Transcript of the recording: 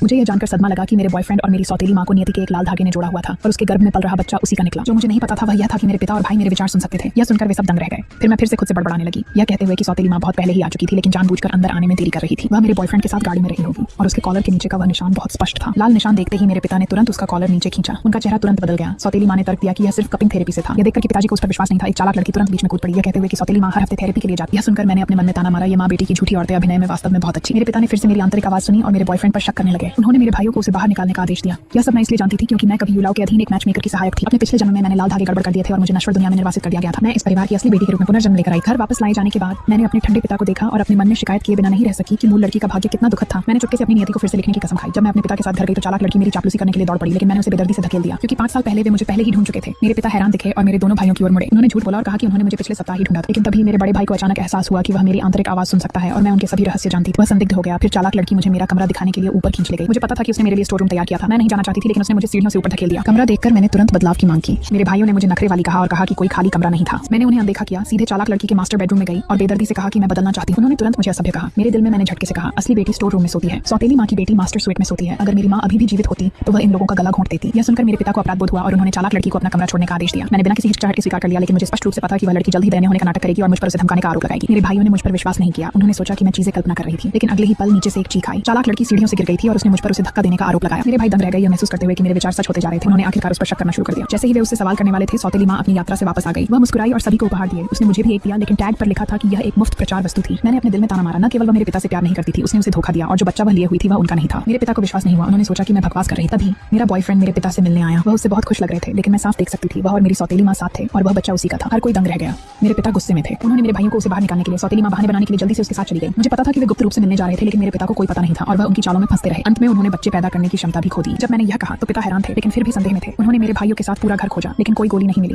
मुझे यह जानकर सदमा लगा कि मेरे बॉयफ्रेंड और मेरी सौतेली माँ को नियति के एक लाल धागे ने जोड़ा हुआ था और उसके गर्भ में पल रहा बच्चा उसी का निकला। जो मुझे नहीं पता था वह यह था कि मेरे पिता और भाई मेरे विचार सुन सकते थे। यह सुनकर वे सब दंग रह गए। फिर मैं फिर से खुद से बड़बड़ाने लगी, यह कहते हुए कि सौतेली माँ बहुत पहले ही आ चुकी थी, लेकिन जानबूझकर अंदर आने में देरी कर रही थी। वह मेरे बॉयफ्रेंड के साथ गाड़ी में रही होगी और उसके कॉलर के नीचे का वह निशान बहुत स्पष्ट था। लाल निशान देखते ही मेरे पिता ने तुरंत उसका कॉलर नीचे खींचा। उनका चेहरा तुरंत बदल गया। सौतेली माँ ने तर्क दिया कि यह सिर्फ कपिंग थेरेपी से था। यह देखकर कि पिताजी को उस पर विश्वास नहीं था, एक चालाक लड़की तुरंत बीच में कूद पड़ी, यह कहते हुए कि सौतेली माँ हर हफ्ते थेरेपी के लिए जाती है। यह सुनकर मैंने अपने मन में ताना मारा, ये माँ बेटी की झूठी औरतें अभिनय में वास्तव में बहुत अच्छी। मेरे पिता ने फिर से मेरी आंतरिक आवाज सुनी और मेरे बॉयफ्रेंड पर शक करने लगे। उन्होंने मेरे भाइयों को उसे बाहर निकालने का आदेश दिया। यह सब मैं इसलिए जानती थी क्योंकि मैं कभी युलाओं के अधीन एक मैच मेकर की सहायक थी। अपने पिछले जन्म में मैंने लाल धागे गड़बड़ कर दिए थे और मुझे नश्वर दुनिया में निर्वासित कर दिया गया था। मैं इस परिवार की असली बेटी के रूप में पुनर्जन्म लेकर आई। घर वापस लाए जाने के बाद मैंने अपने ठंडे पिता को देखा और अपने मन में शिकायत किए बिना नहीं रह सकी कि मूल लड़की का भाग्य कितना दुखद था। मैंने चुपके से अपनी नियति को फिर से लिखने की कसम खाई। जब मैं अपने पिता के साथ घर गई तो चालाक लड़की मेरी चापलूसी करने के लिए दौड़ पड़ी, लेकिन मैंने उसे बेदर्दी से धकेल दिया क्योंकि 5 साल पहले वे मुझे पहले ही ढूंढ चुके थे। मेरे पिता हैरान दिखे और मेरे दोनों भाइयों की ओर मुड़े। उन्होंने झूठ बोला और कहा कि उन्होंने मुझे पिछले सप्ताह ही ढूंढा था, लेकिन तभी मेरे बड़े भाई को अचानक एहसास हुआ कि वह मेरी आंतरिक आवाज सुन सकता है और मैं उनके सभी रहस्य जानती थी। वह संदिग्ध हो गया। फिर चालाक लड़की मुझे मेरा कमरा दिखाने के लिए ऊपर खींच ले गई। मुझे पता था कि उसने मेरे लिए स्टोर रूम तैयार किया था। मैं नहीं जाना चाहती थी, लेकिन उसने मुझे सीढ़ियों से ऊपर धकेल दिया। कमरा देखकर मैंने तुरंत बदलाव की मांग की। मेरे भाइयों ने मुझे नखरे वाली कहा और कहा कि कोई खाली कमरा नहीं था। मैंने उन्हें अनदेखा किया, सीधे चालाक लड़की के मास्टर बेडरूम में गई और बेदर्दी से कहा कि मैं बदलना चाहती हूं। उन्होंने तुरंत मुझे असभ्य कहा। मेरे दिल में मैंने झटके से कहा, असली बेटी स्टोर रूम में सोती है, सौतेली माँ की बेटी मास्टर स्वीट में सोती है। अगर मेरी माँ अभी भी जीवित होती तो वह इन लोगों का गला घोंट देती। यह सुनकर मेरे पिता को अपराध बोध हुआ और उन्होंने चालाक लड़की को अपना कमरा छोड़ने का आदेश दिया। मैंने बिना किसी हिचकिचाहट के स्वीकार कर लिया, लेकिन मुझे स्पष्ट रूप से पता कि वह लड़की जल्द ही दयनीय होने का नाटक करेगी और मुझ पर उसे धमकाने का आरोप लगाएगी। मेरे भाइयों ने मुझ पर विश्वास नहीं किया। उन्होंने सोचा कि मैं चीजें कल्पना कर रही थी, लेकिन अगले ही पल नीचे से एक चीख आई। चालाक लड़की सीढ़ियों से गिर गई थी और उसने मुझ पर उसे धक्का देने का आरोप लगाया। मेरे भाई दंग रह गए, यह महसूस करते हुए कि मेरे विचार सच होते जा रहे थे। उन्होंने आखिरकार उस पर शक करना शुरू कर दिया। जैसे ही वे उससे सवाल करने वाले थे, सौतेली माँ अपनी यात्रा से वापस आ गई। वह मुस्कुराई और सभी को उपहार दिए। उसने मुझे भी एक दिया, लेकिन टैग पर लिखा था कि यह एक मुफ्त प्रचार वस्तु थी। मैंने अपने दिल में ताना मारा, न केवल वह मेरे पिता से प्यार नहीं करती थी, उसने उसे धोखा दिया और जो बच्चा वह लिए हुई थी वह उनका नहीं था। मेरे पिता को विश्वास नहीं हुआ। उन्होंने सोचा कि मैं बकवास कर रही। तभी मेरा बॉयफ्रेंड मेरे पिता से मिलने आया। वह उससे बहुत खुश लग रहे थे, लेकिन मैं साफ देख सकती थी वह और मेरी सौतेली माँ साथ थे और वह बच्चा उसी का था। हर कोई दंग रह गया। मेरे पिता गुस्से में थे। उन्होंने मेरे भाइयों को उसे बाहर निकालने के लिए सौतेली माँ बहाने बनाने के लिए जल्दी से उसके साथ चली गई। मुझे पता था कि वे गुप्त रूप से मिलने जा रहे थे, लेकिन मेरे पिता को कोई पता नहीं था और वह उनकी चालों में फंसते रहे। अंत में उन्होंने बच्चे पैदा करने की क्षमता भी खो दी। जब मैंने यह कहा तो पिता हैरान थे, लेकिन फिर भी संदेह में थे। उन्होंने मेरे भाइयों के साथ पूरा घर खोजा, लेकिन कोई गोली नहीं मिली।